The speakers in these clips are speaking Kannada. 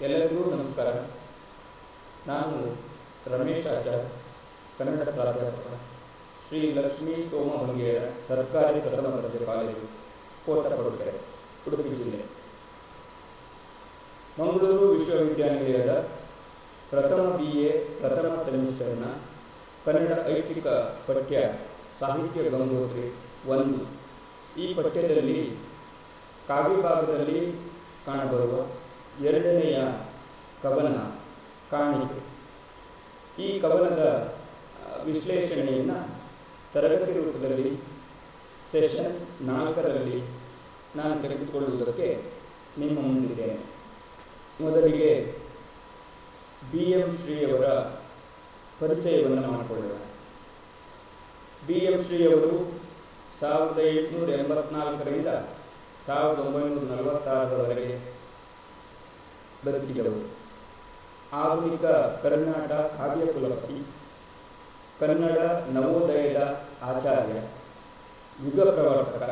ಎಲ್ಲರಿಗೂ ನಮಸ್ಕಾರ. ನಾನು ರಮೇಶ್ ಆಚಾರ್, ಕನ್ನಡ ಪ್ರಾಧ್ಯಾಪಕ, ಶ್ರೀ ಲಕ್ಷ್ಮೀ ಸೋಮ ಬಂಗೇರ ಸರ್ಕಾರಿ ಪ್ರಥಮ ದರ್ಜೆ ಕಾಲೇಜು, ಕೋಟಪಡುಗೆರೆ, ಉಡುಪಿ ಜಿಲ್ಲೆ. ಮಂಗಳೂರು ವಿಶ್ವವಿದ್ಯಾನಿಲಯದ ಪ್ರಥಮ BA ಪ್ರಥಮ ಸೆಮಿಸ್ಟರ್ನ ಕನ್ನಡ ಐಚ್ಛಿಕ ಪಠ್ಯ ಸಾಹಿತ್ಯ ಗಂಗೋತ್ರಿ 1. ಈ ಪಠ್ಯದಲ್ಲಿ ಕಾವ್ಯಭಾಗದಲ್ಲಿ ಕಾಣಬರುವ 2ನೆಯ ಕವನ ಕಾಣಿಕೆ. ಈ ಕವನದ ವಿಶ್ಲೇಷಣೆಯನ್ನು ತರಗತಿ ರೂಪದಲ್ಲಿ ಸೆಷನ್ 4ರಲ್ಲಿ ನಾನು ತೆಗೆದುಕೊಳ್ಳುವುದಕ್ಕೆ ನಿಮ್ಮ ಮುಂದಿದ್ದೇನೆ. ಮೊದಲಿಗೆ BM ಶ್ರೀಯವರ ಪರಿಚಯವನ್ನು ಮಾಡಿಕೊಳ್ಳೋಣ. BM ಶ್ರೀಯವರು 1884ರಿಂದ 1946ರವರೆಗೆ ಬದುಕಿದವರು. ಆಧುನಿಕ ಕರ್ನಾಟಕ ಕಾವ್ಯ ಕುಲಪತಿ, ಕನ್ನಡ ನವೋದಯದ ಆಚಾರ್ಯ, ಯುಗ ಪ್ರವರ್ತಕ,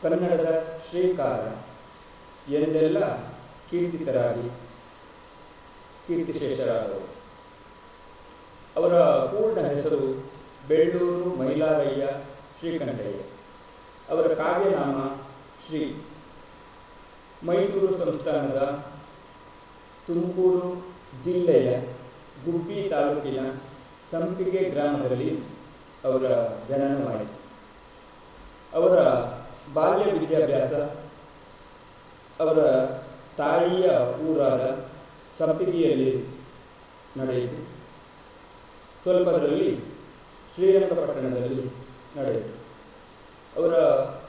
ಕನ್ನಡದ ಶ್ರೀಕಾರ ಎಂದೆಲ್ಲ ಕೀರ್ತಿತರಾಗಿ ಕೀರ್ತಿಶೇಷರಾದವರು. ಅವರ ಪೂರ್ಣ ಹೆಸರು ಬೆಳ್ಳೂರು ಮೈಲಾರಯ್ಯ ಶ್ರೀಕಂಠಯ್ಯ. ಅವರ ಕಾವ್ಯನಾಮ ಶ್ರೀ. ಮೈಸೂರು ಸಂಸ್ಥಾನದ ತುಮಕೂರು ಜಿಲ್ಲೆಯ ಗುಬ್ಬಿ ತಾಲೂಕಿನ ಸಂಪಿಗೆ ಗ್ರಾಮದಲ್ಲಿ ಅವರ ಜನನವಾಯಿತು. ಅವರ ಬಾಲ್ಯ ವಿದ್ಯಾಭ್ಯಾಸ ಅವರ ತಾಯಿಯ ಊರಾದ ಸಂಪಿಗೆಯಲ್ಲಿ ನಡೆಯಿತು. ಸ್ವಲ್ಪದರಲ್ಲಿ ಶ್ರೀರಂಗಪಟ್ಟಣದಲ್ಲಿ ನಡೆಯಿತು. ಅವರ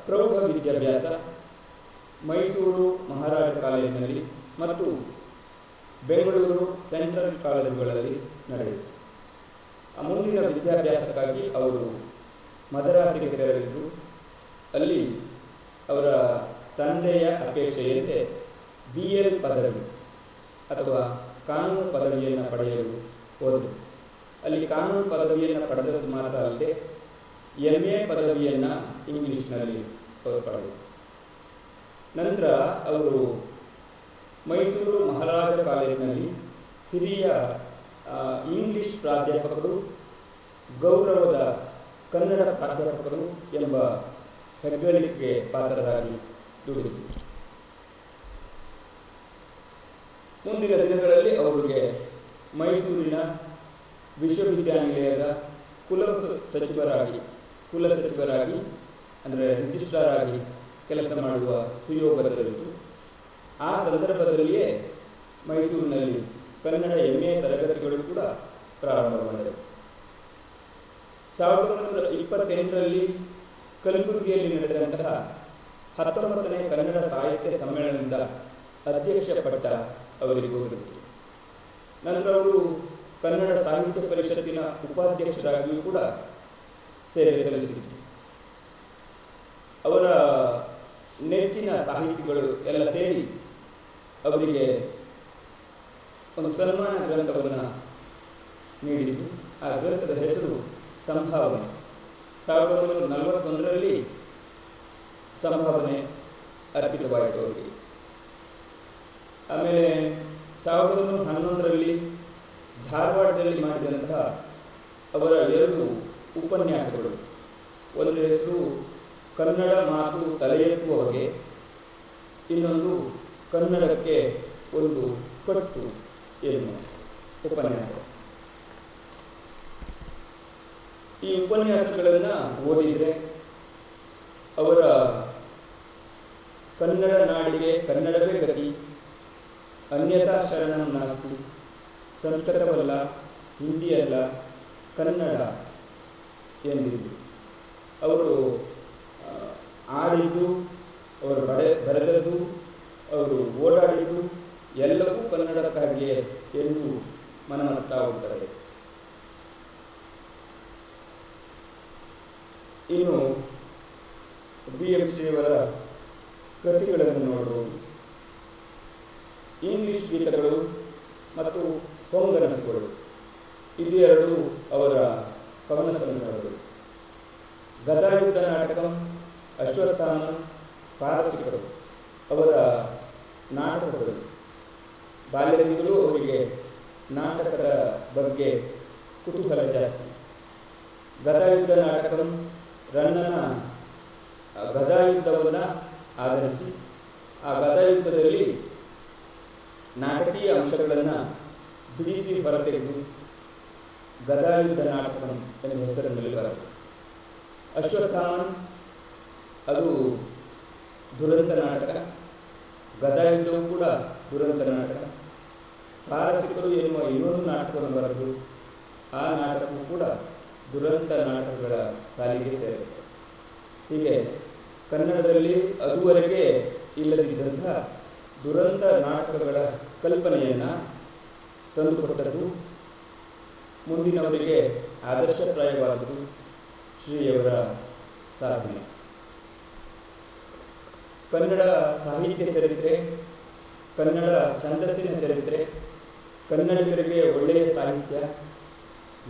ಪ್ರೌಢ ವಿದ್ಯಾಭ್ಯಾಸ ಮೈಸೂರು ಮಹಾರಾಜ ಕಾಲೇಜಿನಲ್ಲಿ ಮತ್ತು ಬೆಂಗಳೂರು ಸೆಂಟ್ರಲ್ ಕಾಲೇಜುಗಳಲ್ಲಿ ನಡೆಯಿತು. ಮುಂದಿನ ವಿದ್ಯಾಭ್ಯಾಸಕ್ಕಾಗಿ ಅವರು ಮದ್ರಾಸಿಗೆ ತೆರಳಿದ್ದು, ಅಲ್ಲಿ ಅವರ ತಂದೆಯ ಅಪೇಕ್ಷೆಯಂತೆ BL ಪದವಿ ಅಥವಾ ಕಾನೂನು ಪದವಿಯನ್ನು ಪಡೆಯಲು ಹೋದರು. ಅಲ್ಲಿ ಕಾನೂನು ಪದವಿಯನ್ನು ಪಡೆದದ್ದು ಮಾತ್ರ ಅಲ್ಲದೆ MA ಪದವಿಯನ್ನು ಇಂಗ್ಲೀಷ್ನಲ್ಲಿ ಅವರು ಪಡೆದರು. ನಂತರ ಅವರು ಮೈಸೂರು ಮಹಾರಾಜ ಕಾಲೇಜಿನಲ್ಲಿ ಹಿರಿಯ ಇಂಗ್ಲಿಷ್ ಪ್ರಾಧ್ಯಾಪಕರು, ಗೌರವದ ಕನ್ನಡ ಪ್ರಾಧ್ಯಾಪಕರು ಎಂಬ ಹೆಗ್ಗಳಿಕೆಗೆ ಪಾತ್ರರಾಗಿ ದುಡಿದರು. ಮುಂದಿನ ದಿನಗಳಲ್ಲಿ ಅವರಿಗೆ ಮೈಸೂರಿನ ವಿಶ್ವವಿದ್ಯಾನಿಲಯದ ಕುಲಸಚಿವರಾಗಿ ಅಂದರೆ ರಿಜಿಸ್ಟ್ರಾರ್ ಆಗಿ ಕೆಲಸ ಮಾಡುವ ಸುಯೋಗ ದೊರೆಯಿತು. ಆ ಸಂದರ್ಭದಲ್ಲಿಯೇ ಮೈಸೂರಿನಲ್ಲಿ ಕನ್ನಡ MA ತರಗತಿಗಳು ಕೂಡ ಪ್ರಾರಂಭವಾದವು. 1928ರಲ್ಲಿ ಕಲಬುರಗಿಯಲ್ಲಿ ನಡೆದಂತಹ 19ನೇ ಕನ್ನಡ ಸಾಹಿತ್ಯ ಸಮ್ಮೇಳನದ ಅಧ್ಯಕ್ಷ ಪಟ್ಟ ಅವರಿಗೆ ಹೋಗಿತ್ತು. ನಂತರ ಅವರು ಕನ್ನಡ ಸಾಹಿತ್ಯ ಪರಿಷತ್ತಿನ ಉಪಾಧ್ಯಕ್ಷರಾಗಿಯೂ ಕೂಡ ಸೇವೆ ಸಲ್ಲಿಸಿದರು. ಅವರ ನೆಚ್ಚಿನ ಸಾಹಿತಿಗಳು ಎಲ್ಲ ಸೇರಿ ಅವರಿಗೆ ಒಂದು ಸನ್ಮಾನ ಗ್ರಂಥವನ್ನು ನೀಡಿದ್ದು. ಆ ಗ್ರಂಥದ ಹೆಸರು ಸಂಭಾವನೆ. 1941ರಲ್ಲಿ ಸಂಭಾವನೆ ಅರ್ಪಿತವಾಯಿತು ಅವರಿಗೆ. ಆಮೇಲೆ 1911ರಲ್ಲಿ ಧಾರವಾಡದಲ್ಲಿ ಮಾಡಿದಂತಹ ಅವರ 2 ಉಪನ್ಯಾಸಗಳು, ಒಂದು ಹೆಸರು ಕನ್ನಡ ಮಾತು ತಲೆ ಎತ್ತುವವರಿಗೆ, ಇನ್ನೊಂದು ಕನ್ನಡಕ್ಕೆ ಒಂದು ಕಟ್ಟು ಎನ್ನುವ ಉಪನ್ಯಾಸ. ಈ ಉಪನ್ಯಾಸಗಳನ್ನು ಓದಿದರೆ ಅವರ ಕನ್ನಡ ನಾಡಿಗೆ ಕನ್ನಡವೇ ಗತಿ, ಅನ್ಯಥಾ ಶರಣಂ ನಾಸ್ತಿ, ಸಂಸ್ಕೃತವಲ್ಲ, ಹಿಂದಿಯಲ್ಲ, ಕನ್ನಡ ಎಂದಿದ್ದು. ಅವರು ಆಡಿದ್ದು, ಅವರು ಬರೆದದ್ದು, ಅವರು ಓಡಾಡಿದ್ದು ಎಲ್ಲವೂ ಕನ್ನಡಕ್ಕಾಗಿಯೇ ಎಂದು ಮನಮತ್ತಾ ಹೋಗುತ್ತದೆ. ಇನ್ನು BM ಶ್ರೀಯವರ ಕೃತಿಗಳನ್ನು ನೋಡುವುದು. ಇಂಗ್ಲಿಷ್ ಗೀತಗಳು ಮತ್ತು ಹೊಂಗನಸುಗಳು ಇದು 2 ಅವರ ಕವನ ಸಂಗ್ರಹಗಳು. ಗದಾಯುದ್ಧ ನಾಟಕಂ, ಅಶ್ವತ್ಥಾಮ, ಪಾರಸಿಕರು ಅವರ ನಾಟಕಗಳು. ಬಾಲ್ಯದಿಂದಲೂ ಅವರಿಗೆ ನಾಟಕದ ಬಗ್ಗೆ ಕುತೂಹಲ ಜಾಸ್ತಿ. ಗದಾಯುದ್ಧ ನಾಟಕಂ ರನ್ನನ ಗದಾಯುದ್ಧವನ್ನು ಆಧರಿಸಿ ಆ ಗದಾಯುದ್ಧದಲ್ಲಿ ನಾಟಕೀಯ ಅಂಶಗಳನ್ನು ಬಿಡಿಸಿ ಹೊರತೆಗೆದು ಗದಾಯುದ್ಧ ನಾಟಕಂ ಎನ್ನುವ ಹೆಸರಿನಲ್ಲಿ ಬರುತ್ತೆ. ಅಶ್ವತ್ಥಾಮನ್ ಅದು ದುರಂತ ನಾಟಕ, ಗದಾಯುದ್ಧವೂ ಕೂಡ ದುರಂತ ನಾಟಕ. ಪಾರಸಿಕರು ಎನ್ನುವ ಇನ್ನೊಂದು ನಾಟಕವನ್ನು ಬರೆದು ಆ ನಾಟಕವೂ ಕೂಡ ದುರಂತ ನಾಟಕಗಳ ಸಾಲಿಗೆ ಸೇರುತ್ತೆ. ಹೀಗೆ ಕನ್ನಡದಲ್ಲಿ ಅದುವರೆಗೆ ಇಲ್ಲದಿದ್ದಂಥ ದುರಂತ ನಾಟಕಗಳ ಕಲ್ಪನೆಯನ್ನು ತಂದುಕೊಟ್ಟದ್ದು, ಮುಂದಿನವರಿಗೆ ಆದರ್ಶಪ್ರಾಯವಾದದ್ದು ಶ್ರೀಯವರ ಸಾಧನೆ. ಕನ್ನಡ ಸಾಹಿತ್ಯ ಚರಿತ್ರೆ, ಕನ್ನಡ ಛಂದಸ್ಸಿನ ಚರಿತ್ರೆ, ಕನ್ನಡಿಗರಿಗೆ ಒಳ್ಳೆಯ ಸಾಹಿತ್ಯ,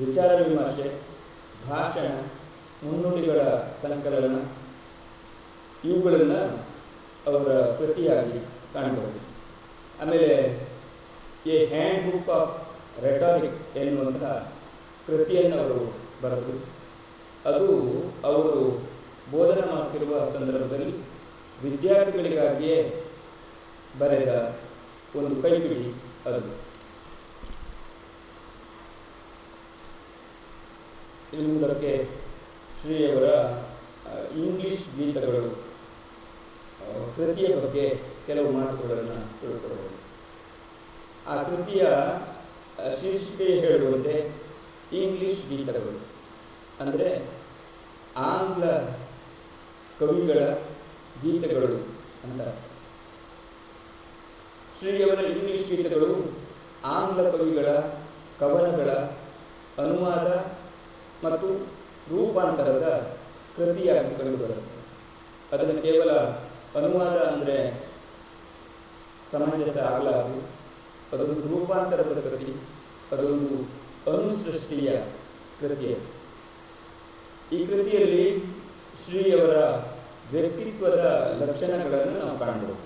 ವಿಚಾರ ವಿಮರ್ಶೆ, ಭಾಷಣ, ಮುನ್ನುಡಿಗಳ ಸಂಕಲನ ಇವುಗಳನ್ನು ಅವರ ಕೃತಿಯಾಗಿ ಕಾಣಬಹುದು. ಆಮೇಲೆ ಎ ಹ್ಯಾಂಡ್ ಬುಕ್ ಆಫ್ ರೆಟಾರಿಕ್ ಎನ್ನುವಂತಹ ಕೃತಿಯನ್ನು ಅವರು ಬರೆದು, ಅದು ಅವರು ಬೋಧನೆ ಮಾಡುತ್ತಿರುವ ಸಂದರ್ಭದಲ್ಲಿ ವಿದ್ಯಾರ್ಥಿಗಳಿಗಾಗಿಯೇ ಬರೆದ ಒಂದು ಕೈಪಿಡಿ ಅದು. ಇನ್ನು ಮುಂದಕ್ಕೆ ಶ್ರೀಯವರ ಇಂಗ್ಲಿಷ್ ಗೀತಗಳು ಕೃತಿಯ ಬಗ್ಗೆ ಕೆಲವು ಮಾತುಗಳನ್ನು ತಿಳ್ಕೊಳ್ಳಬಹುದು. ಆ ಕೃತಿಯ ಶೀರ್ಷಿಕೆ ಹೇಳುವಂತೆ ಇಂಗ್ಲಿಷ್ ಗೀತಗಳು ಅಂದರೆ ಆಂಗ್ಲ ಕವಿಗಳ ಗೀತೆಗಳು ಅಂತ. ಶ್ರೀಯವರ ಇಂಗ್ಲಿಷ್ ಗೀತೆಗಳು ಆಂಗ್ಲ ಕವಿಗಳ ಕವನಗಳ ಅನುವಾದ ಮತ್ತು ರೂಪಾಂತರದ ಕೃತಿಯಾಗಿ ಕಂಡುಬರುತ್ತೆ. ಅದನ್ನು ಕೇವಲ ಅನುವಾದ ಅಂದರೆ ಸಮಂಜಸ ಆಗಲಾರದು. ಅದೊಂದು ರೂಪಾಂತರದ ಕೃತಿ, ಅದೊಂದು ಅನುಸೃಷ್ಟಿಯ ಕೃತಿ. ಈ ಕೃತಿಯಲ್ಲಿ ಶ್ರೀಯವರ ವ್ಯಕ್ತಿತ್ವದ ಲಕ್ಷಣಗಳನ್ನು ನಾವು ಕಾಣಬಹುದು.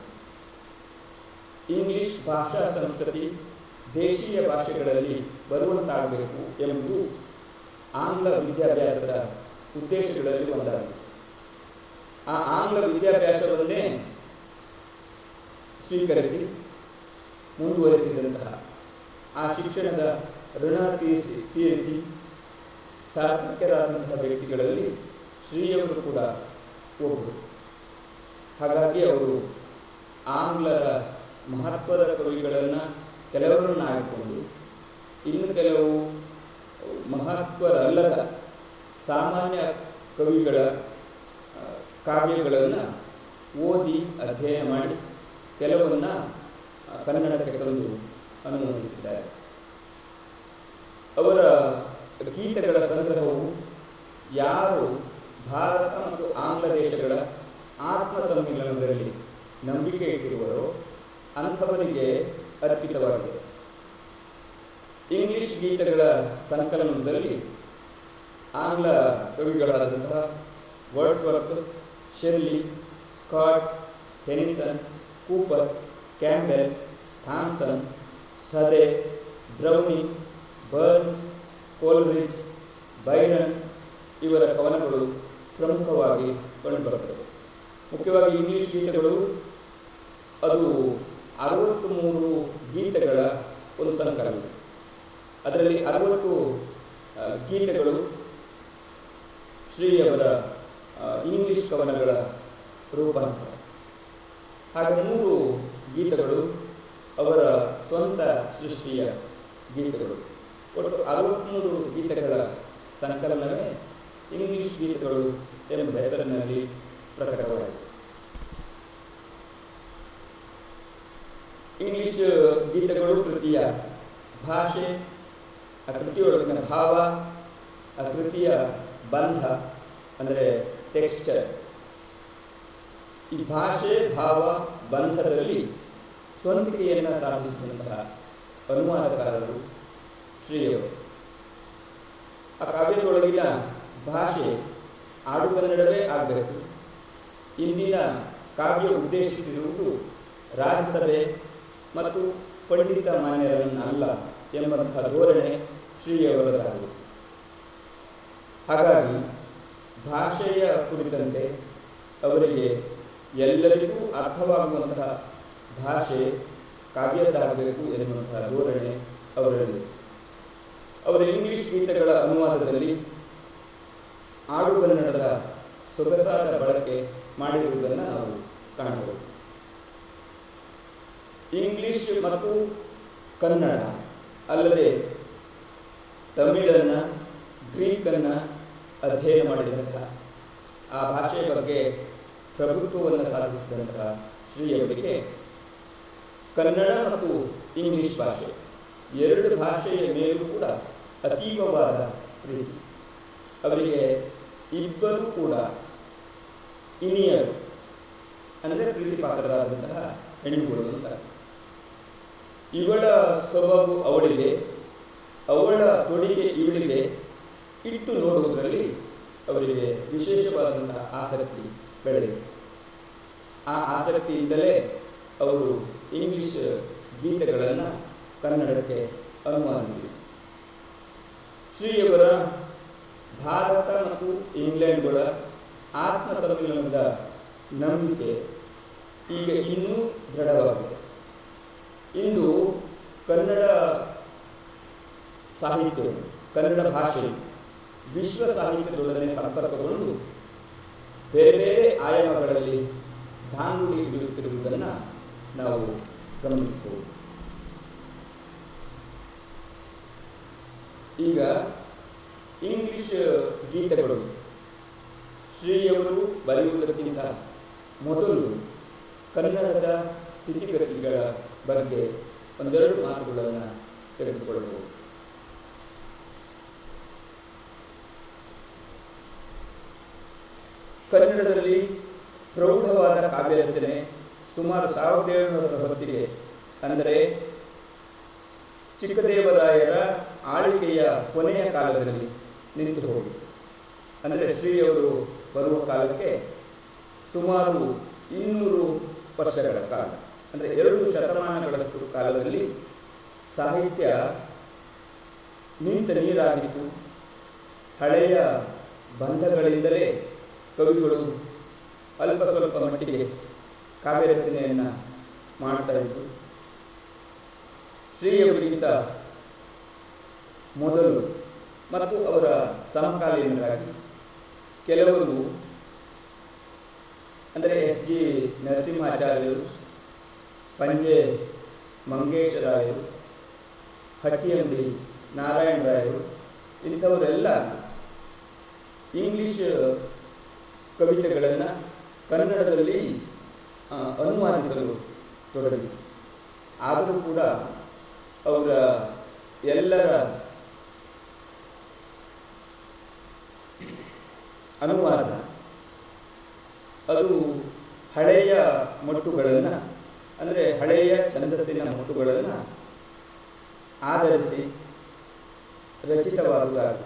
ಇಂಗ್ಲಿಷ್ ಭಾಷಾ ಸಂಸ್ಕೃತಿ ದೇಶೀಯ ಭಾಷೆಗಳಲ್ಲಿ ಬರುವಂತಾಗಬೇಕು ಎಂಬುದು ಆಂಗ್ಲ ವಿದ್ಯಾಭ್ಯಾಸದ ಉದ್ದೇಶಗಳಲ್ಲಿ ಒಂದಾಗಿದೆ. ಆ ಆಂಗ್ಲ ವಿದ್ಯಾಭ್ಯಾಸವನ್ನೇ ಸ್ವೀಕರಿಸಿ ಮುಂದುವರಿಸಿದಂತಹ, ಆ ಶಿಕ್ಷಣದ ಋಣ ತೀರಿಸಿ ಸಾರ್ಥಕರಾದಂತಹ ವ್ಯಕ್ತಿಗಳಲ್ಲಿ ಶ್ರೀಯವರು ಕೂಡ ಒಬ್ಬರು. ಹಾಗಾಗಿ ಅವರು ಆಂಗ್ಲರ ಮಹತ್ವದ ಕವಿಗಳನ್ನು ಕೆಲವರನ್ನು ಆಯ್ಕೊಂಡು ಇನ್ನು ಕೆಲವು ಮಹತ್ವರಲ್ಲದ ಸಾಮಾನ್ಯ ಕವಿಗಳ ಕಾವ್ಯಗಳನ್ನು ಓದಿ ಅಧ್ಯಯನ ಮಾಡಿ ಕೆಲವನ್ನು ಕನ್ನಡಕ್ಕೆ ತಂದು ಅನುಮೋದಿಸಿದ್ದಾರೆ. ಅವರ ಗೀತೆಗಳ ಸಂಗ್ರಹವು ಯಾರು ಭಾರತ ಮತ್ತು ಆಂಗ್ಲ ದೇಶಗಳ ಆತ್ಮ ಸಮ್ಮಿಲನದಲ್ಲಿ ನಂಬಿಕೆ ಇಟ್ಟಿರುವರೋ ಅಂಥವರಿಗೆ ಅರ್ಪಿತವಾಗಿದೆ. ಇಂಗ್ಲಿಷ್ ಗೀತೆಗಳ ಸಂಕಲನದಲ್ಲಿ ಆಂಗ್ಲ ಕವಿಗಳಾದಂತಹ Wordsworth, Shelley, Scott, Tennyson, Cowper, Campbell, Thomson, Southey, Browning, Burns, Coleridge, Byron ಇವರ ಕವನಗಳು ಪ್ರಮುಖವಾಗಿ ಕಂಡುಬರುತ್ತವೆ. ಮುಖ್ಯವಾಗಿ ಇಂಗ್ಲಿಷ್ ಗೀತೆಗಳು ಅದು 63 ಗೀತೆಗಳ ಒಂದು ಸಂಕಲನ. ಅದರಲ್ಲಿ 60 ಗೀತೆಗಳು ಶ್ರೀಯವರ ಇಂಗ್ಲಿಷ್ ಕವನಗಳ ರೂಪಾಂತರ. ಹಾಗೆ 3 ಗೀತೆಗಳು ಅವರ ಸ್ವಂತ ಸೃಷ್ಟಿಯ ಗೀತೆಗಳು. ಒಟ್ಟು 63 ಗೀತೆಗಳ ಸಂಕಲನವೇ ಇಂಗ್ಲಿಷ್ ಗೀತೆಗಳು ಎಂಬ ಹೆಸರಿನಲ್ಲಿ ಪ್ರಕಟವಾಯಿತು. ಇಂಗ್ಲಿಷ್ ಗೀತೆಗಳು ಕೃತಿಯ ಭಾಷೆ, ಆ ಕೃತಿಯೊಳಗಿನ ಭಾವ, ಆ ಕೃತಿಯ ಬಂಧ ಅಂದರೆ ಟೆಕ್ಸ್ಚರ್, ಈ ಭಾಷೆ ಭಾವ ಬಂಧದಲ್ಲಿ ಸ್ವಂತಿಕೆಯನ್ನು ಸಾಧಿಸಿದಂತಹ ಅನುವಾದಕಾರರು ಶ್ರೀಯವರು. ಆ ಕಾವ್ಯದೊಳಗಿನ ಭಾಷೆ ಆಡುಗನ್ನಡವೇ ಆಗಬೇಕು. ಇಂದಿನ ಕಾವ್ಯ ಉದ್ದೇಶಿಸಿರುವುದು ರಾಜ್ಯಸಭೆ ಮತ್ತು ಪಂಡಿತ ಮಾನ್ಯರನ್ನಲ್ಲ ಎಂಬಂತಹ ಧೋರಣೆ ಶ್ರೀಯವರದಾಗಿದೆ. ಹಾಗಾಗಿ ಭಾಷೆಯ ಕುರಿತಂತೆ ಅವರಿಗೆ ಎಲ್ಲರಿಗೂ ಅರ್ಥವಾಗುವಂತಹ ಭಾಷೆ ಕಾವ್ಯದ್ದಾಗಬೇಕು ಎನ್ನುವಂತಹ ಧೋರಣೆ ಅವರಲ್ಲಿ. ಅವರ ಇಂಗ್ಲಿಷ್ ಗೀತೆಗಳ ಅನುವಾದದಲ್ಲಿ ಆಡುಗನ್ನಡದ ಸೊಗಸಾದ ಬಳಕೆ ಮಾಡಿರುವುದನ್ನು ನಾವು ಕಾಣಬಹುದು. ಇಂಗ್ಲಿಷ್ ಮತ್ತು ಕನ್ನಡ ಅಲ್ಲದೆ ತಮಿಳನ್ನು, ಗ್ರೀಕನ್ನು ಅಧ್ಯಯನ ಮಾಡಿದಂತಹ, ಆ ಭಾಷೆಯ ಬಗ್ಗೆ ಪ್ರಭುತ್ವವನ್ನು ಸಾಧಿಸಿದಂತಹ ಶ್ರೀಯವರಿಗೆ ಕನ್ನಡ ಮತ್ತು ಇಂಗ್ಲಿಷ್ ಭಾಷೆ ಎರಡು ಭಾಷೆಯ ಮೇಲೂ ಕೂಡ ಅತೀವವಾದ ಪ್ರೀತಿ. ಅವರಿಗೆ ಇಬ್ಬರೂ ಕೂಡ ಇನಿಯರು, ಅಂದರೆ ಪ್ರೀತಿ ಪಾತ್ರರಾದಂತಹ ಹೆಣ್ಣುಗಳು ಅಂತ. ಇವಳ ಸ್ವಭಾವ ಅವಳಿಗೆ, ಅವಳ ತೊಡಿಗೆ ಇವಳಿಗೆ ಇಟ್ಟು ನೋಡುವುದರಲ್ಲಿ ಅವರಿಗೆ ವಿಶೇಷವಾದಂತಹ ಆಸಕ್ತಿ ಬೆಳೆದಿದೆ. ಆ ಆಸಕ್ತಿಯಿಂದಲೇ ಅವರು ಇಂಗ್ಲಿಷ್ ಗೀತೆಗಳನ್ನು ಕನ್ನಡಕ್ಕೆ ಅನುವಾದಿಸಿದರು. ಶ್ರೀಯವರ ಭಾರತ ಮತ್ತು ಇಂಗ್ಲೆಂಡ್ಗಳ ಆತ್ಮ ಸಮ್ಮಿಲನದ ನಂಬಿಕೆ ಈಗ ಇನ್ನೂ ದೃಢವಾಗಿದೆ. ಇಂದು ಕನ್ನಡ ಸಾಹಿತ್ಯವು, ಕನ್ನಡ ಭಾಷೆಯು ವಿಶ್ವ ಸಾಹಿತ್ಯದೊಡನೆ ಸಂಪರ್ಕಗೊಂಡು ಬೇರೆ ಬೇರೆ ಆಯಾಮಗಳಲ್ಲಿ ಧಾಂಗುಡಿ ಹಿಡಿಯುತ್ತಿರುವುದನ್ನು ನಾವು ಗಮನಿಸಬಹುದು. ಈಗ ಇಂಗ್ಲಿಷ್ ಗೀತೆಗಳು ಶ್ರೀಯವರು ಬರೆಯುವುದಕ್ಕಿಂತ ಮೊದಲು ಕನ್ನಡದ ಸ್ಥಿತಿಗತಿಗಳ ಬಗ್ಗೆ ಒಂದೆರಡು ಮಾತುಗಳನ್ನು ತೆಗೆದುಕೊಳ್ಳಬಹುದು. ಕನ್ನಡದಲ್ಲಿ ಪ್ರೌಢವಾದ ಕಾವ್ಯ ರಚನೆ ಸುಮಾರು 1700ರ ಹೊತ್ತಿಗೆ, ಅಂದರೆ ಚಿಕ್ಕದೇವರಾಯರ ಆಳ್ವಿಕೆಯ ಕೊನೆಯ ಕಾಲದಲ್ಲಿ ನಿಂತು ಹೋಗಿದೆ. ಅಂದರೆ ಶ್ರೀಯವರು ಬರುವ ಕಾಲಕ್ಕೆ ಸುಮಾರು 200 ವರ್ಷಗಳ ಕಾಲ, ಅಂದರೆ 2 ಶತಮಾನಗಳಷ್ಟು ಕಾಲದಲ್ಲಿ ಸಾಹಿತ್ಯ ನಿಂತ ನೀರಾಗಿತ್ತು. ಹಳೆಯ ಬಂಧಗಳಿಂದಲೇ ಕವಿಗಳು ಅಲ್ಪ ಸ್ವಲ್ಪ ಮಟ್ಟಿಗೆ ಕಾವ್ಯ ರಚನೆಯನ್ನು ಮಾಡ್ತಾ ಇದ್ದು, ಶ್ರೀಯವರಿಗಿಂತ ಮೊದಲು ಮತ್ತು ಅವರ ಸಮಕಾಲೀನರಾಗಿ ಕೆಲವರು, ಅಂದರೆ ಎಸ್.ಜಿ. ನರಸಿಂಹಾಚಾರ್ಯರು, ಪಂಜೆ ಮಂಗೇಶರಾಯರು, ಹಟ್ಟಿಯಂಬಿ ನಾರಾಯಣರಾಯರು, ಇಂಥವರೆಲ್ಲ ಇಂಗ್ಲಿಷ್ ಕವಿತೆಗಳನ್ನು ಕನ್ನಡದಲ್ಲಿ ಅನುವಾದಿಸಲು ತೊಡಗಿ. ಆದರೂ ಕೂಡ ಅವರ ಎಲ್ಲರ ಅನುವಾದ ಅದು ಹಳೆಯ ಮೊಟ್ಟುಗಳನ್ನು, ಅಂದರೆ ಹಳೆಯ ಛಂದಸ್ಸಿನ ಮೊಟ್ಟುಗಳನ್ನು ಆಧರಿಸಿ ರಚಿತವಾಗುವಾಗ,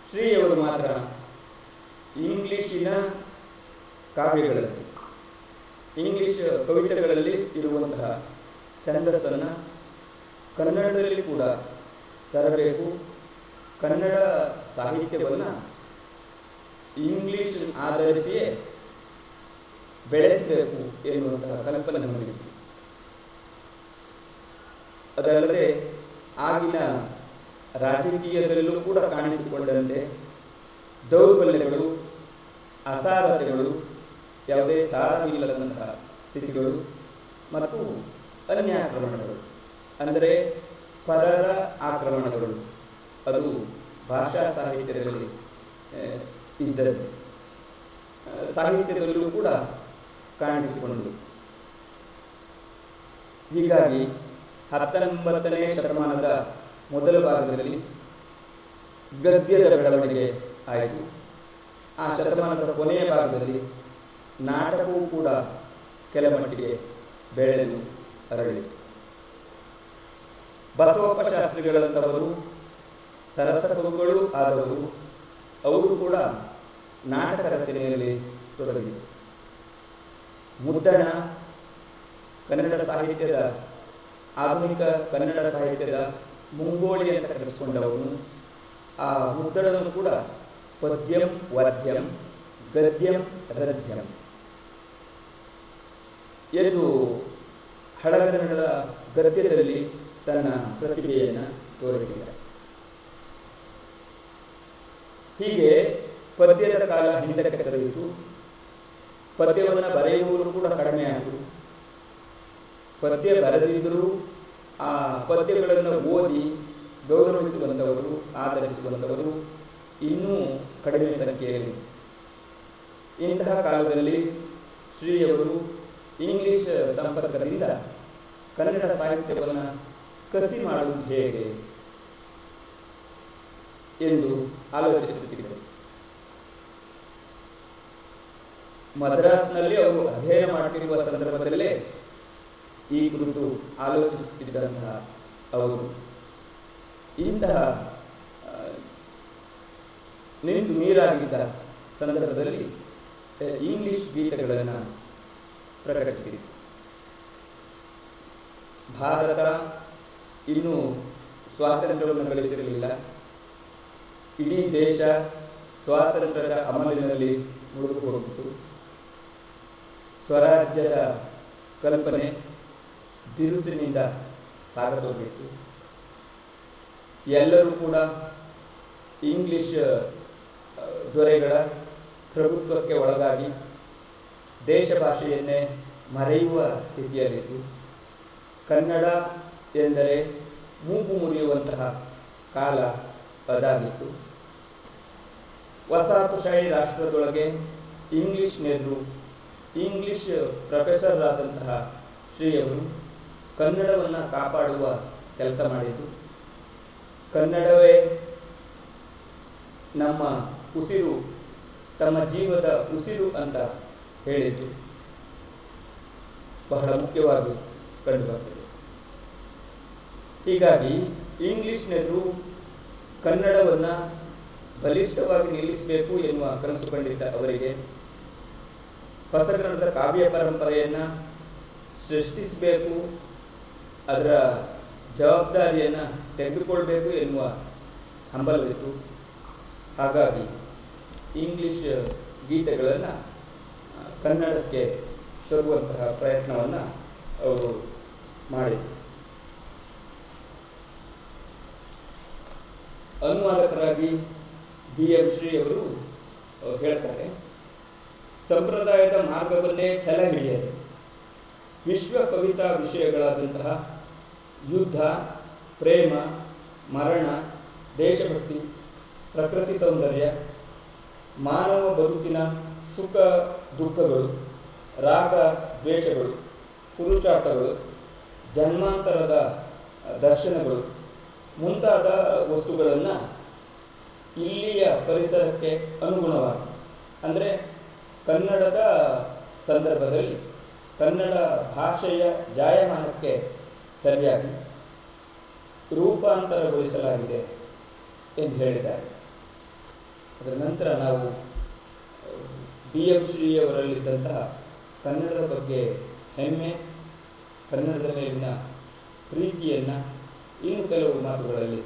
ಶ್ರೀಯವರು ಮಾತ್ರ ಇಂಗ್ಲಿಶಿನ ಕಾವ್ಯಗಳಲ್ಲಿ, ಇಂಗ್ಲಿಷ್ ಕವಿತೆಗಳಲ್ಲಿ ಇರುವಂತಹ ಛಂದಸ್ಸನ್ನು ಕನ್ನಡದಲ್ಲಿ ಕೂಡ ತರಬೇಕು, ಕನ್ನಡ ಸಾಹಿತ್ಯವನ್ನು ಇಂಗ್ಲಿಷ್ ಆಧರಿಸಿಯೇ ಬೆಳೆಸಬೇಕು ಎನ್ನುವಂತಹ ಕಲ್ಪನೆ ಹೊಂದಿತ್ತು. ಅದಲ್ಲದೆ ಆಗಿನ ರಾಜಕೀಯದಲ್ಲೂ ಕೂಡ ಕಾಣಿಸಿಕೊಂಡಂತೆ ದೌರ್ಬಲ್ಯಗಳು, ಅಸಾರತೆಗಳು, ಯಾವುದೇ ಸಾರವಿಲ್ಲದಂತಹ ಸ್ಥಿತಿಗಳು ಮತ್ತು ಅನ್ಯಾಕ್ರಮಣಗಳು, ಅಂದರೆ ಪರರ ಆಕ್ರಮಣಗಳು, ಅದು ಭಾಷಾ ಸಾಹಿತ್ಯದಲ್ಲಿ ಇದ್ದದ್ದು. ಸಾಹಿತ್ಯದಲ್ಲೂ ಕೂಡ ಕಾಣಿಸಿಕೊಂಡರು. ಹೀಗಾಗಿ 19ನೇ ಶತಮಾನದ ಮೊದಲ ಭಾಗದಲ್ಲಿ ಗದ್ಯದ ಬೆಳವಣಿಗೆ ಆಯಿತು. ಆ ಶತಮಾನದ ಕೊನೆಯ ಭಾಗದಲ್ಲಿ ನಾಟಕವೂ ಕೂಡ ಕೆಲಮಟ್ಟಿಗೆ ಬೆಳೆದು ಹರಡಿತು. ಬಸವಪ್ಪ ಶಾಸ್ತ್ರಿಗಳಂಥವರು ಸರಸಕರುಗಳು ಆದವರು, ಅವರು ಕೂಡ ನಾಟಕ ರಚನೆಯಲ್ಲಿ ತೊಡಗಿದರು. ಮುದ್ದಣ, ಕನ್ನಡ ಸಾಹಿತ್ಯದ ಆಧುನಿಕ ಕನ್ನಡ ಸಾಹಿತ್ಯದ ಮುಂಗೋಳಿ ಅಂತ ಕರೆಸಿಕೊಂಡವನು. ಆ ಮುದ್ದಳನು ಕೂಡ ಪದ್ಯಂ ವದ್ಯಂ ಗದ್ಯಂ ರದ್ಯಂ ಎಂದು ಹಳಗನ್ನಡದ ಗದ್ಯದಲ್ಲಿ ತನ್ನ ಪ್ರತಿಭೆಯನ್ನು ತೋರಿಸಿದ. ಹೀಗೆ ಪದ್ಯದ ಕಾಲ ಹಿಂದಕ್ಕೆ ಸರಿಯಿತು. ಪದ್ಯವನ್ನು ಬರೆಯುವವರು ಕೂಡ ಕಡಿಮೆ ಆಯಿತು. ಪದ್ಯ ಬರೆದಿದ್ದರೂ ಆ ಪದ್ಯಗಳನ್ನು ಓದಿ ಗೌರವಿಸುವಂಥವರು, ಆದರಿಸುವಂಥವರು ಇನ್ನೂ ಕಡಿಮೆ ಸಂಖ್ಯೆಯಲ್ಲಿ. ಇಂತಹ ಕಾಲದಲ್ಲಿ ಶ್ರೀಯವರು ಇಂಗ್ಲಿಷ್ ಸಂಪರ್ಕದಿಂದ ಕನ್ನಡ ಸಾಹಿತ್ಯವನ್ನು ಕಸಿ ಮಾಡುವುದು ಹೇಗೆ ಎಂದು ಆಲೋಚಿಸುತ್ತಿದ್ದರು. ಮದ್ರಾಸ್ನಲ್ಲಿ ಅವರು ಅಧ್ಯಯನ ಮಾಡುತ್ತಿರುವ ಸಂದರ್ಭದಲ್ಲೇ ಈ ಕುರಿತು ಆಲೋಚಿಸುತ್ತಿದ್ದಂತಹ ಅವರು ಇಂತಹ ನಿಂತು ನೀರಾಗಿದ್ದ ಸಂದರ್ಭದಲ್ಲಿ ಇಂಗ್ಲಿಷ್ ಗೀತೆಗಳನ್ನು ಪ್ರಕಟಿಸಿದರು. ಭಾರತ ಇನ್ನೂ ಸ್ವಾತಂತ್ರ್ಯವನ್ನು ಗಳಿಸಿರಲಿಲ್ಲ. ಇಡೀ ದೇಶ ಸ್ವಾತಂತ್ರ್ಯದ ಅಮಲಿನಲ್ಲಿ ಮುಳುಗು ಹೋಗಿತ್ತು. ಸ್ವರಾಜ್ಯದ ಕಲ್ಪನೆ ಬಿರುಸಿನಿಂದ ಸಾಗತೋಗಿತ್ತು. ಎಲ್ಲರೂ ಕೂಡ ಇಂಗ್ಲಿಷ್ ದೊರೆಗಳ ಪ್ರಭುತ್ವಕ್ಕೆ ಒಳಗಾಗಿ ದೇಶ ಭಾಷೆಯನ್ನೇ ಮರೆಯುವ ಸ್ಥಿತಿಯಲ್ಲಿತ್ತು. ಕನ್ನಡ ಎಂದರೆ ಮೂಗು ಮುರಿಯುವಂತಹ ಕಾಲ ಅದಾಗಿತ್ತು. ವಸಾಹತುಶಾಹಿ ರಾಷ್ಟ್ರದೊಳಗೆ ಇಂಗ್ಲಿಷ್ ನೆರವು, ಇಂಗ್ಲಿಷ್ ಪ್ರೊಫೆಸರ್ ಆದಂತಹ ಶ್ರೀಯವರು ಕನ್ನಡವನ್ನು ಕಾಪಾಡುವ ಕೆಲಸ ಮಾಡಿದ್ದು. ಕನ್ನಡವೇ ನಮ್ಮ ಉಸಿರು, ತಮ್ಮ ಜೀವದ ಉಸಿರು ಅಂತ ಹೇಳಿದ್ದು ಬಹಳ ಮುಖ್ಯವಾಗಿ ಕಂಡುಬರ್ತದೆ. ಹೀಗಾಗಿ ಇಂಗ್ಲಿಷ್ನರು ಕನ್ನಡವನ್ನು ಬಲಿಷ್ಠವಾಗಿ ನಿಲ್ಲಿಸಬೇಕು ಎನ್ನುವ ಕನಸು ಕಂಡಿದ್ದ ಅವರಿಗೆ ಹೊಸಗನ್ನಡದ ಕಾವ್ಯ ಪರಂಪರೆಯನ್ನು ಸೃಷ್ಟಿಸಬೇಕು, ಅದರ ಜವಾಬ್ದಾರಿಯನ್ನು ತೆಗೆದುಕೊಳ್ಬೇಕು ಎನ್ನುವ ಹಂಬಲವಿತ್ತು. ಹಾಗಾಗಿ ಇಂಗ್ಲಿಷ್ ಗೀತೆಗಳನ್ನು ಕನ್ನಡಕ್ಕೆ ತರುವಂತಹ ಪ್ರಯತ್ನವನ್ನು ಅವರು ಮಾಡಿದರು. ಅನುವಾದಕರಾಗಿ BM ಶ್ರೀ ಅವರು ಹೇಳ್ತಾರೆ, ಸಂಪ್ರದಾಯದ ಮಾರ್ಗವನ್ನೇ ಛಲ ಹಿಡಿಯದೆ ವಿಶ್ವ ಕವಿತಾ ವಿಷಯಗಳಾದಂತಹ ಯುದ್ಧ, ಪ್ರೇಮ, ಮರಣ, ದೇಶಭಕ್ತಿ, ಪ್ರಕೃತಿ ಸೌಂದರ್ಯ, ಮಾನವ ಬದುಕಿನ ಸುಖ ದುಃಖಗಳು, ರಾಗ ದ್ವೇಷಗಳು, ಪುರುಷಾರ್ಥಗಳು, ಜನ್ಮಾಂತರದ ದರ್ಶನಗಳು ಮುಂತಾದ ವಸ್ತುಗಳನ್ನು ಇಲ್ಲಿಯ ಪರಿಸರಕ್ಕೆ ಅನುಗುಣವಾಗಿ, ಅಂದರೆ ಕನ್ನಡದ ಸಂದರ್ಭದಲ್ಲಿ ಕನ್ನಡ ಭಾಷೆಯ ಜಾಯಮಾನಕ್ಕೆ ಸರಿಯಾಗಿ ರೂಪಾಂತರಗೊಳಿಸಲಾಗಿದೆ ಎಂದು ಹೇಳಿದ್ದಾರೆ. ಅದರ ನಂತರ ನಾವು BM ಶ್ರೀಯವರಲ್ಲಿದ್ದಂತಹ ಕನ್ನಡದ ಬಗ್ಗೆ ಹೆಮ್ಮೆ, ಕನ್ನಡದ ಮೇಲಿನ ಪ್ರೀತಿಯನ್ನು ಇನ್ನು ಕೆಲವು ಮಾತುಗಳಲ್ಲಿ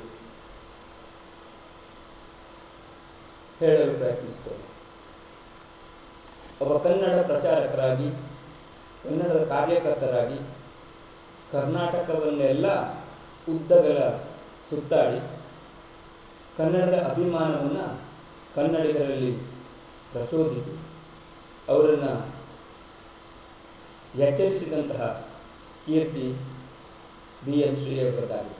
ಹೇಳಲು ಪ್ರಯತ್ನಿಸುತ್ತೇನೆ. ಒಬ್ಬ ಕನ್ನಡ ಪ್ರಚಾರಕರಾಗಿ, ಕನ್ನಡದ ಕಾರ್ಯಕರ್ತರಾಗಿ ಕರ್ನಾಟಕವನ್ನೆಲ್ಲ ಉದ್ದಗಲ ಸುತ್ತಾಡಿ ಕನ್ನಡದ ಅಭಿಮಾನವನ್ನು ಕನ್ನಡಿಗರಲ್ಲಿ ಪ್ರಚೋದಿಸಿ ಅವರನ್ನು ಎಚ್ಚರಿಸಿದಂತಹ ಕೀರ್ತಿ BM ಶ್ರೀಯವರದಾಗಿದೆ.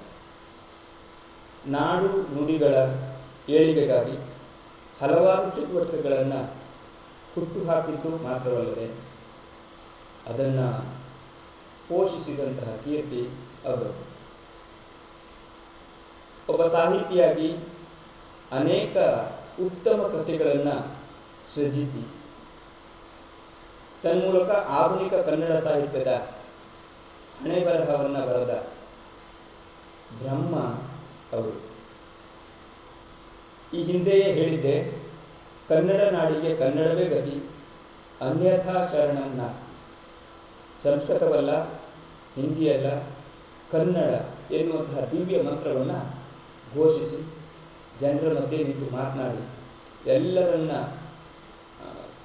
ನಾಡು ನುಡಿಗಳ ಏಳಿಗೆಗಾಗಿ ಹಲವಾರು ಚಟುವಟಿಕೆಗಳನ್ನು ಹುಟ್ಟುಹಾಕಿದ್ದು ಮಾತ್ರವಲ್ಲದೆ ಅದನ್ನು ಪೋಷಿಸಿದಂತಹ ಕೀರ್ತಿ ಅವರು. ಒಬ್ಬ ಸಾಹಿತಿಯಾಗಿ ಅನೇಕ ಉತ್ತಮ ಕೃತಿಗಳನ್ನು ಸೃಜಿಸಿ ತನ್ಮೂಲಕ ಆಧುನಿಕ ಕನ್ನಡ ಸಾಹಿತ್ಯದ ಹಣೆ ಬರಹವನ್ನು ಬರೆದ ಬ್ರಹ್ಮ ಅವರು. ಈ ಹಿಂದೆಯೇ ಹೇಳಿದ್ದೆ, ಕನ್ನಡ ನಾಡಿಗೆ ಕನ್ನಡವೇ ಗತಿ, ಅನ್ಯಥಾ ಶರಣಂ ನಾಸ್ತಿ. ಸಂಸ್ಕೃತವಲ್ಲ, ಹಿಂದಿಯಲ್ಲ ಕನ್ನಡ ಎನ್ನುವಂತಹ ದಿವ್ಯ ಮಂತ್ರವನ್ನು ಘೋಷಿಸಿ ಜನರ ಮಧ್ಯೆ ನಿಂತು ಮಾತನಾಡಿ ಎಲ್ಲರನ್ನ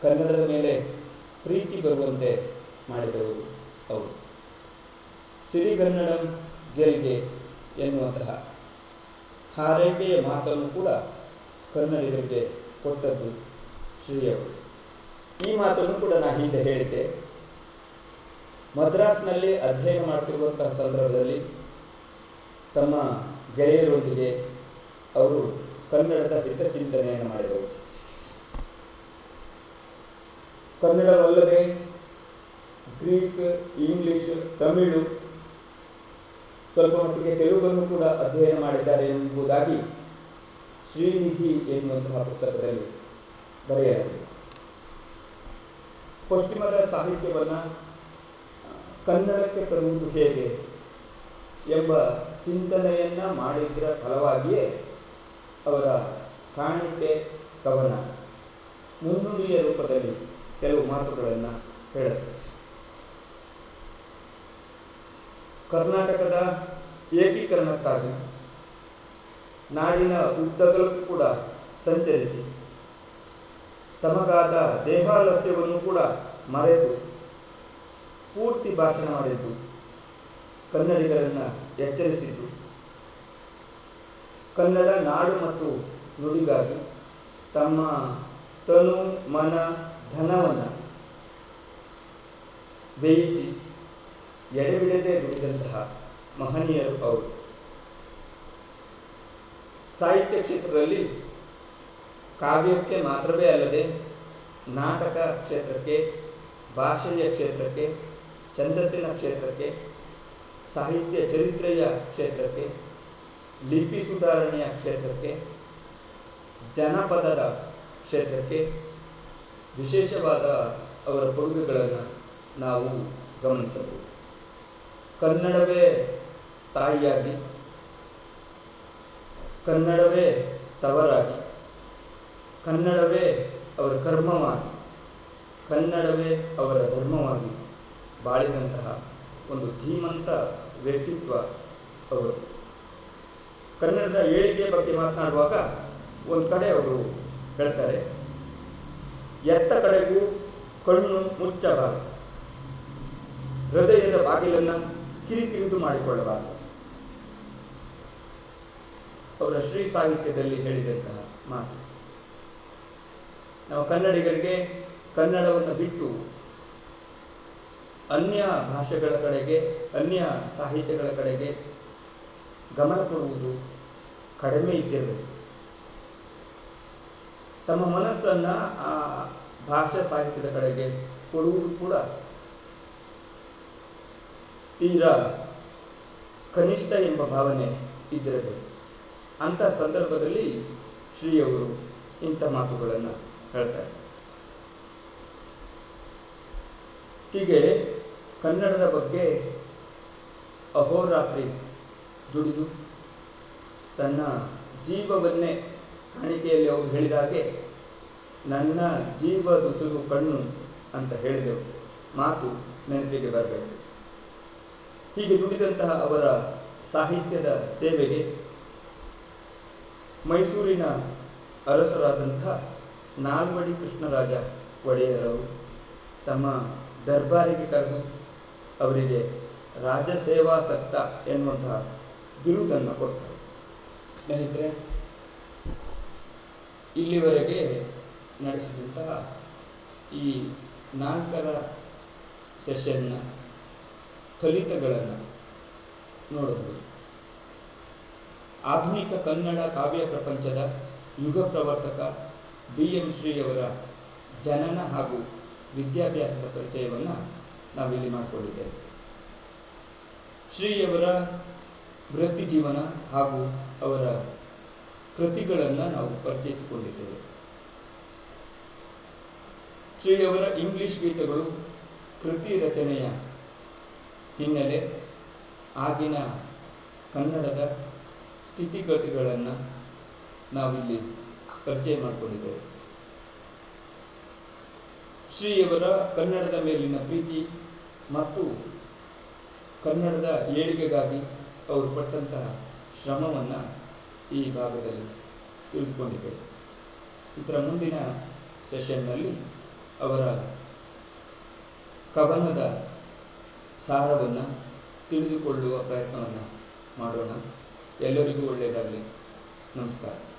ಕನ್ನಡದ ಮೇಲೆ ಪ್ರೀತಿ ಬರುವಂತೆ ಮಾಡಿದವರು ಅವರು. ಸಿರಿಗನ್ನಡಂ ಗೆಲ್ಗೆ ಎನ್ನುವಂತಹ ಹಾರೈಕೆಯ ಮಾತನ್ನು ಕೂಡ ಕನ್ನಡಿಗರಿಗೆ ಕೊಟ್ಟದ್ದು ಶ್ರೀಯವರು. ಈ ಮಾತನ್ನು ಕೂಡ ನಾನು ಹಿಂದೆ ಹೇಳಿದ್ದೆ. ಮದ್ರಾಸ್ನಲ್ಲಿ ಅಧ್ಯಯನ ಮಾಡ್ತಿರುವಂತಹ ಸಂದರ್ಭದಲ್ಲಿ ತಮ್ಮ ಗೆಳೆಯರೊಂದಿಗೆ ಅವರು ಕನ್ನಡದ ಹಿತಚಿಂತನೆಯನ್ನು ಮಾಡಿದರು. ಕನ್ನಡವಲ್ಲದೆ ಗ್ರೀಕ್, ಇಂಗ್ಲಿಷ್, ತಮಿಳು, ಸ್ವಲ್ಪ ಮಟ್ಟಿಗೆ ತೆಲುಗನ್ನು ಕೂಡ ಅಧ್ಯಯನ ಮಾಡಿದ್ದಾರೆ ಎಂಬುದಾಗಿ ಶ್ರೀನಿಧಿ ಎನ್ನುವಂತಹ ಪುಸ್ತಕದಲ್ಲಿ ಬರೆಯಲಾಗಿದೆ. ಪಶ್ಚಿಮದ ಸಾಹಿತ್ಯವನ್ನು ಕನ್ನಡಕ್ಕೆ ತರುವುದು ಹೇಗೆ ಎಂಬ ಚಿಂತನೆಯನ್ನ ಮಾಡಿದ್ದರ ಫಲವಾಗಿಯೇ ಅವರ ಕಾಣಿಕೆ ಕವನ ಮುನ್ನುಡಿಯ ರೂಪದಲ್ಲಿ ಕೆಲವು ಮಾತುಗಳನ್ನು ಹೇಳುತ್ತೆ. ಕರ್ನಾಟಕದ ಏಕೀಕರಣಕ್ಕಾಗಿ ನಾಡಿನ ಉದ್ದಗಲಕ್ಕೂ ಕೂಡ ಸಂಚರಿಸಿ ತಮಗಾದ ದೇಹಾಲಸ್ಯವನ್ನು ಕೂಡ ಮರೆತು ಸ್ಫೂರ್ತಿ ಭಾಷಣ ಮಾಡಿದ್ದು, ಕನ್ನಡಿಗರನ್ನು ಎಚ್ಚರಿಸಿದ್ದು, ಕನ್ನಡ ನಾಡು ಮತ್ತು ನುಡಿಗಾಗಿ ತಮ್ಮ ತನು ಮನ ಧನವನ್ನು ಬೇಯಿಸಿ ಎಡೆಬಿಡದೆ ದುಡಿದಂತಹ ಮಹನೀಯರು ಅವರು. ಸಾಹಿತ್ಯ ಕ್ಷೇತ್ರದಲ್ಲಿ ಕಾವ್ಯಕ್ಕೆ ಮಾತ್ರವೇ ಅಲ್ಲದೆ ನಾಟಕ ಕ್ಷೇತ್ರಕ್ಕೆ, ಭಾಷೆಯ ಕ್ಷೇತ್ರಕ್ಕೆ, ಛಂದಸ್ಸಿನ ಕ್ಷೇತ್ರಕ್ಕೆ, ಸಾಹಿತ್ಯ ಚರಿತ್ರೆಯ ಕ್ಷೇತ್ರಕ್ಕೆ, ಲಿಪಿ ಸುಧಾರಣೆಯ ಕ್ಷೇತ್ರಕ್ಕೆ, ಜನಪದದ ಕ್ಷೇತ್ರಕ್ಕೆ ವಿಶೇಷವಾದ ಅವರ ಕೊಡುಗೆಗಳನ್ನು ನಾವು ಗಮನಿಸಬಹುದು. ಕನ್ನಡವೇ ತಾಯಿಯಾಗಿ, ಕನ್ನಡವೇ ತವರಾಗಿ, ಕನ್ನಡವೇ ಅವರ ಕರ್ಮವಾಗಿ, ಕನ್ನಡವೇ ಅವರ ಧರ್ಮವಾಗಿ ಬಾಳಿದಂತಹ ಒಂದು ಧೀಮಂತ ವ್ಯಕ್ತಿತ್ವ ಅವರು. ಕನ್ನಡದ ಏಳಿಗೆ ಬಗ್ಗೆ ಮಾತನಾಡುವಾಗ ಒಂದು ಕಡೆ ಅವರು ಹೇಳ್ತಾರೆ, ಎತ್ತ ಕಡೆಗೂ ಕಣ್ಣು ಮುಚ್ಚಬಾರದು, ಹೃದಯದ ಬಾಗಿಲನ್ನು ಕಿರಿಕಿರಿದು ಮಾಡಿಕೊಳ್ಳಬಾರದು. ಅವರ ಶ್ರೀ ಸಾಹಿತ್ಯದಲ್ಲಿ ಹೇಳಿದಂತಹ ಮಾತು. ನಾವು ಕನ್ನಡಿಗರಿಗೆ ಕನ್ನಡವನ್ನು ಬಿಟ್ಟು ಅನ್ಯ ಭಾಷೆಗಳ ಕಡೆಗೆ, ಅನ್ಯ ಸಾಹಿತ್ಯಗಳ ಕಡೆಗೆ ಗಮನ ಕೊಡುವುದು ಕಡಿಮೆ ಇದ್ದಿರಬೇಕು. ತಮ್ಮ ಮನಸ್ಸನ್ನು ಆ ಭಾಷಾ ಸಾಹಿತ್ಯದ ಕಡೆಗೆ ಕೊಡುವುದು ಕೂಡ ತೀರಾ ಕನಿಷ್ಠ ಎಂಬ ಭಾವನೆ ಇದ್ದಿರಬೇಕು. ಅಂಥ ಸಂದರ್ಭದಲ್ಲಿ ಶ್ರೀಯವರು ಇಂಥ ಮಾತುಗಳನ್ನು ಹೇಳ್ತಾರೆ. ಹೀಗೆ ಕನ್ನಡದ ಬಗ್ಗೆ ಅಹೋರಾತ್ರಿ ದುಡಿದು ತನ್ನ ಜೀವವನ್ನೇ ಕಾಣಿಕೆಯಲ್ಲಿ ಅವರು ಹೇಳಿದಾಗೆ ನನ್ನ ಜೀವದುಸುರು ಕಣ್ಣು ಅಂತ ಹೇಳಿದೆವು ಮಾತು ನೆನಪಿಗೆ ಬರಬೇಕು. ಹೀಗೆ ದುಡಿದಂತಹ ಅವರ ಸಾಹಿತ್ಯದ ಸೇವೆಗೆ ಮೈಸೂರಿನ ಅರಸರಾದಂಥ ನಾಲ್ವಡಿ ಕೃಷ್ಣರಾಜ ಒಡೆಯರವರು ತಮ್ಮ ದರ್ಬಾರಿಗೆ ಕರೆದು ಅವರಿಗೆ ರಾಜಸೇವಾಸಕ್ತ ಎನ್ನುವಂತಹ ಬಿರುದನ್ನು ಕೊಡ್ತಾರೆ. ಸ್ನೇಹಿತರೆ, ಇಲ್ಲಿವರೆಗೆ ನಡೆಸಿದಂತಹ ಈ 4ರ ಸೆಷನ್ನ ಫಲಿತಗಳನ್ನು ನೋಡಬಹುದು. ಆಧುನಿಕ ಕನ್ನಡ ಕಾವ್ಯ ಪ್ರಪಂಚದ ಯುಗ ಪ್ರವರ್ತಕ BM ಶ್ರೀಯವರ ಜನನ ಹಾಗೂ ವಿದ್ಯಾಭ್ಯಾಸದ ಪರಿಚಯವನ್ನು ನಾವಿಲ್ಲಿ ಮಾಡಿಕೊಂಡಿದ್ದೇವೆ. ಶ್ರೀಯವರ ವೃತ್ತಿ ಜೀವನ ಹಾಗೂ ಅವರ ಕೃತಿಗಳನ್ನು ನಾವು ಪರಿಚಯಿಸಿಕೊಂಡಿದ್ದೇವೆ. ಶ್ರೀಯವರ ಇಂಗ್ಲಿಷ್ ಗೀತೆಗಳು ಕೃತಿ ರಚನೆಯ ಹಿನ್ನೆಲೆ, ಆಗಿನ ಕನ್ನಡದ ಸ್ಥಿತಿಗತಿಗಳನ್ನು ನಾವಿಲ್ಲಿ ಪರಿಚಯ ಮಾಡಿಕೊಂಡಿದ್ದೇವೆ. ಶ್ರೀಯವರ ಕನ್ನಡದ ಮೇಲಿನ ಪ್ರೀತಿ ಮತ್ತು ಕನ್ನಡದ ಏಳಿಗೆಗಾಗಿ ಅವರು ಪಟ್ಟಂತಹ ಶ್ರಮವನ್ನು ಈ ಭಾಗದಲ್ಲಿ ತಿಳಿದುಕೊಂಡಿದ್ದೇವೆ. ಇದರ ಮುಂದಿನ ಸೆಷನ್ನಲ್ಲಿ ಅವರ ಕವನದ ಸಾರವನ್ನು ತಿಳಿದುಕೊಳ್ಳುವ ಪ್ರಯತ್ನವನ್ನು ಮಾಡೋಣ. ಎಲ್ಲರಿಗೂ ಒಳ್ಳೆಯದಾಗಲಿ. ನಮಸ್ಕಾರ.